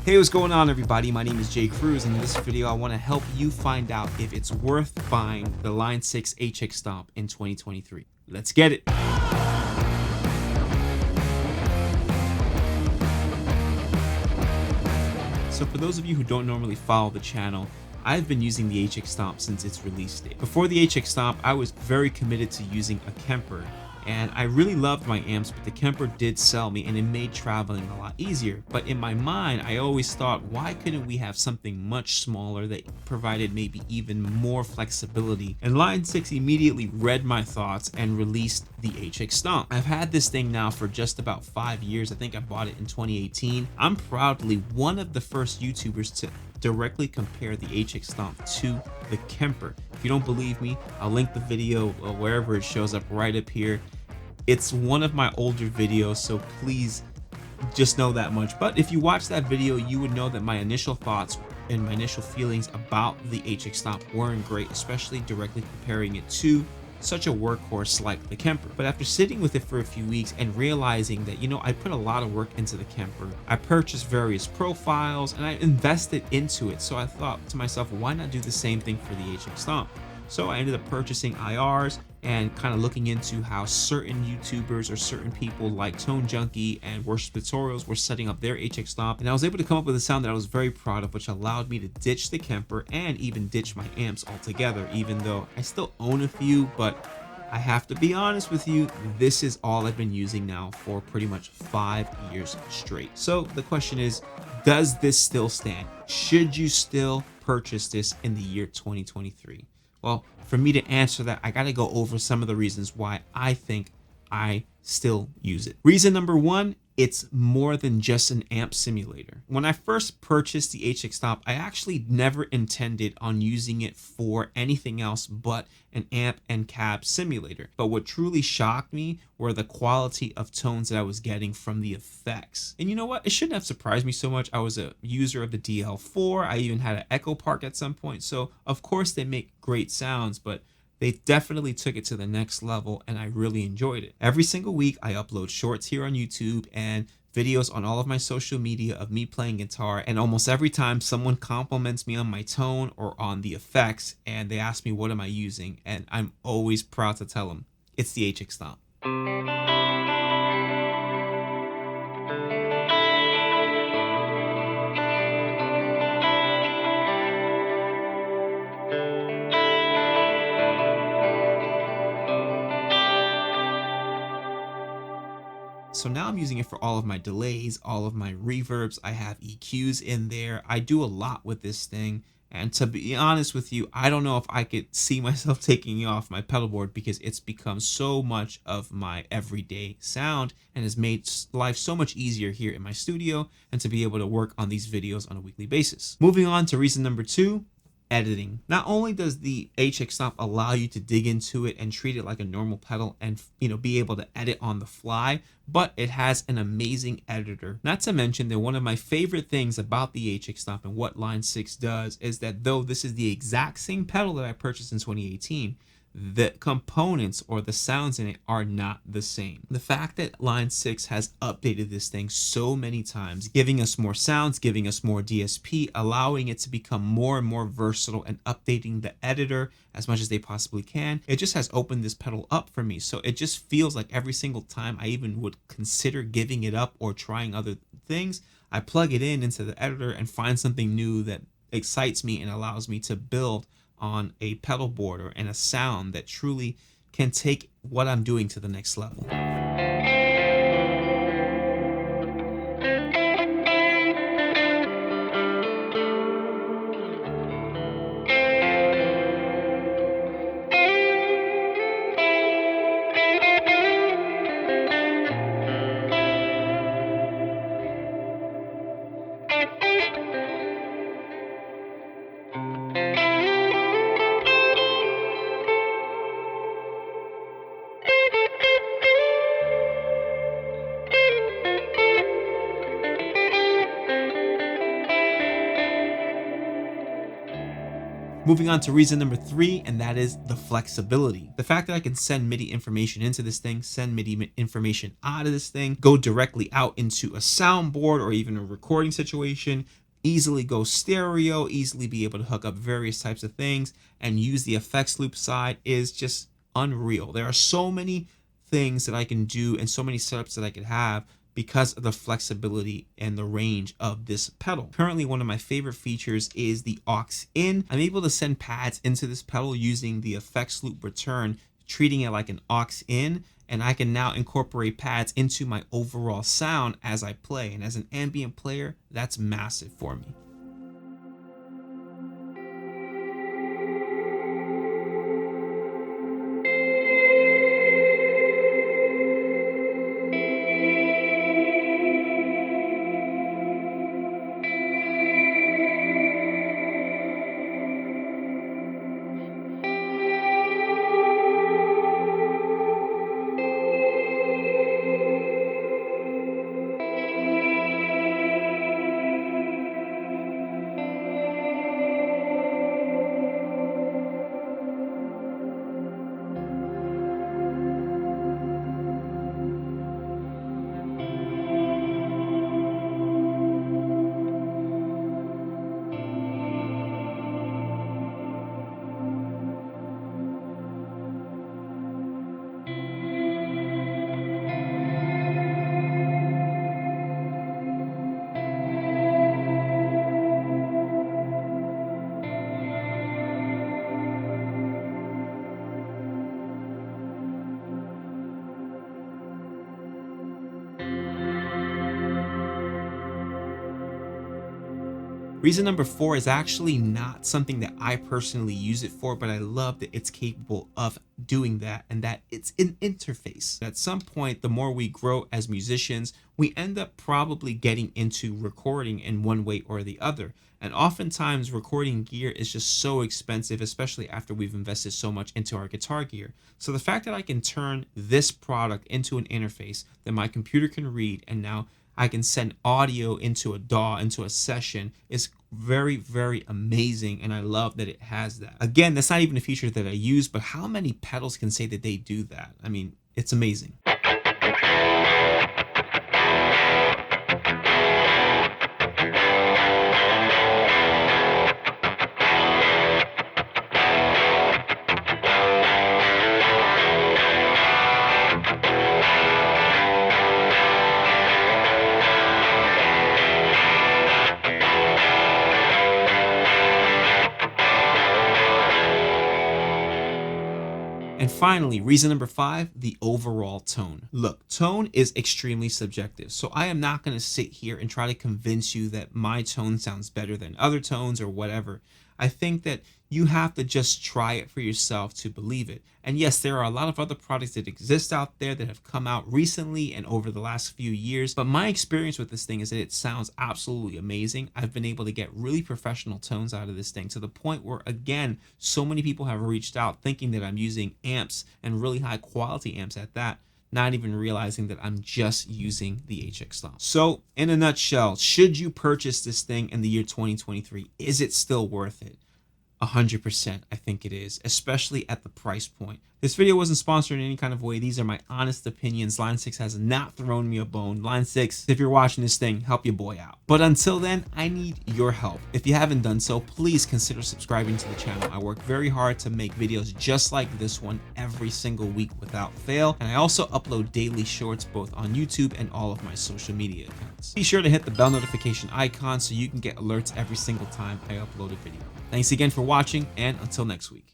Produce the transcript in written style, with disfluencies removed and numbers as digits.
Hey, what's going on everybody? My name is Cruz, and in this video I want to help you find out if it's worth buying the Line 6 HX Stomp in 2023. Let's get it! So for those of you who don't normally follow the channel, I've been using the HX Stomp since its release date. Before the HX Stomp, I was very committed to using a Kemper, and I really loved my amps, but the Kemper did sell me and it made traveling a lot easier. But in my mind, I always thought, why couldn't we have something much smaller that provided maybe even more flexibility? And Line 6 immediately read my thoughts and released the HX Stomp. I've had this thing now for just about 5 years. I think I bought it in 2018. I'm proudly one of the first YouTubers to directly compare the HX Stomp to the Kemper. If you don't believe me, I'll link the video wherever it shows up right up here. It's one of my older videos, so please just know that much. But if you watch that video, you would know that my initial thoughts and my initial feelings about the HX Stomp weren't great, especially directly comparing it to such a workhorse like the Kemper. But after sitting with it for a few weeks and realizing that, I put a lot of work into the Kemper, I purchased various profiles and I invested into it. So I thought to myself, why not do the same thing for the HX Stomp? So I ended up purchasing IRs and kind of looking into how certain YouTubers or certain people like Tone Junkie and Worship Tutorials were setting up their HX Stomp. And I was able to come up with a sound that I was very proud of, which allowed me to ditch the Kemper and even ditch my amps altogether, even though I still own a few. But I have to be honest with you, this is all I've been using now for pretty much 5 years straight. So the question is, does this still stand? Should you still purchase this in the year 2023? Well, for me to answer that, I got to go over some of the reasons why I think I still use it. Reason number one, it's more than just an amp simulator. When I first purchased the HX Stomp, I actually never intended on using it for anything else but an amp and cab simulator. But what truly shocked me were the quality of tones that I was getting from the effects. And you know what? It shouldn't have surprised me so much. I was a user of the DL4. I even had an Echo Park at some point. So of course they make great sounds, but they definitely took it to the next level and I really enjoyed it. Every single week I upload shorts here on YouTube and videos on all of my social media of me playing guitar, and almost every time someone compliments me on my tone or on the effects and they ask me what am I using, and I'm always proud to tell them it's the HX Stomp. So now I'm using it for all of my delays, all of my reverbs. I have EQs in there. I do a lot with this thing. And to be honest with you, I don't know if I could see myself taking it off my pedal board because it's become so much of my everyday sound and has made life so much easier here in my studio and to be able to work on these videos on a weekly basis. Moving on to reason number two, editing. Not only does the HX Stomp allow you to dig into it and treat it like a normal pedal and be able to edit on the fly, but it has an amazing editor. Not to mention that one of my favorite things about the HX Stomp and what Line 6 does is that though this is the exact same pedal that I purchased in 2018, the components or the sounds in it are not the same. The fact that Line 6 has updated this thing so many times, giving us more sounds, giving us more DSP, allowing it to become more and more versatile and updating the editor as much as they possibly can, it just has opened this pedal up for me. So it just feels like every single time I even would consider giving it up or trying other things, I plug it into the editor and find something new that excites me and allows me to build on a pedal board or in a sound that truly can take what I'm doing to the next level. Moving on to reason number 3, and that is the flexibility. The fact that I can send MIDI information into this thing, send MIDI information out of this thing, go directly out into a soundboard or even a recording situation, easily go stereo, easily be able to hook up various types of things and use the effects loop side is just unreal. There are so many things that I can do and so many setups that I could have because of the flexibility and the range of this pedal. Currently, one of my favorite features is the aux in. I'm able to send pads into this pedal using the effects loop return, treating it like an aux in, and I can now incorporate pads into my overall sound as I play. And as an ambient player, that's massive for me. Reason number 4 is actually not something that I personally use it for, but I love that it's capable of doing that, and that it's an interface. At some point, the more we grow as musicians, we end up probably getting into recording in one way or the other. And oftentimes recording gear is just so expensive, especially after we've invested so much into our guitar gear. So the fact that I can turn this product into an interface that my computer can read, and now I can send audio into a DAW, into a session, is very, very amazing, and I love that it has that. Again, that's not even a feature that I use, but how many pedals can say that they do that? I mean, it's amazing. And finally, reason number 5, the overall tone. Look, tone is extremely subjective, so I am not going to sit here and try to convince you that my tone sounds better than other tones or whatever. I think that you have to just try it for yourself to believe it. And yes, there are a lot of other products that exist out there that have come out recently and over the last few years, but my experience with this thing is that it sounds absolutely amazing. I've been able to get really professional tones out of this thing, to the point where, again, so many people have reached out thinking that I'm using amps, and really high quality amps at that, not even realizing that I'm just using the HX Stomp. So in a nutshell, should you purchase this thing in the year 2023? Is it still worth it? 100%, I think it is, especially at the price point. This video wasn't sponsored in any kind of way. These are my honest opinions. Line 6 has not thrown me a bone. Line 6, if you're watching this thing, help your boy out. But until then, I need your help. If you haven't done so, please consider subscribing to the channel. I work very hard to make videos just like this one every single week without fail. And I also upload daily shorts both on YouTube and all of my social media accounts. Be sure to hit the bell notification icon so you can get alerts every single time I upload a video. Thanks again for watching, and until next week.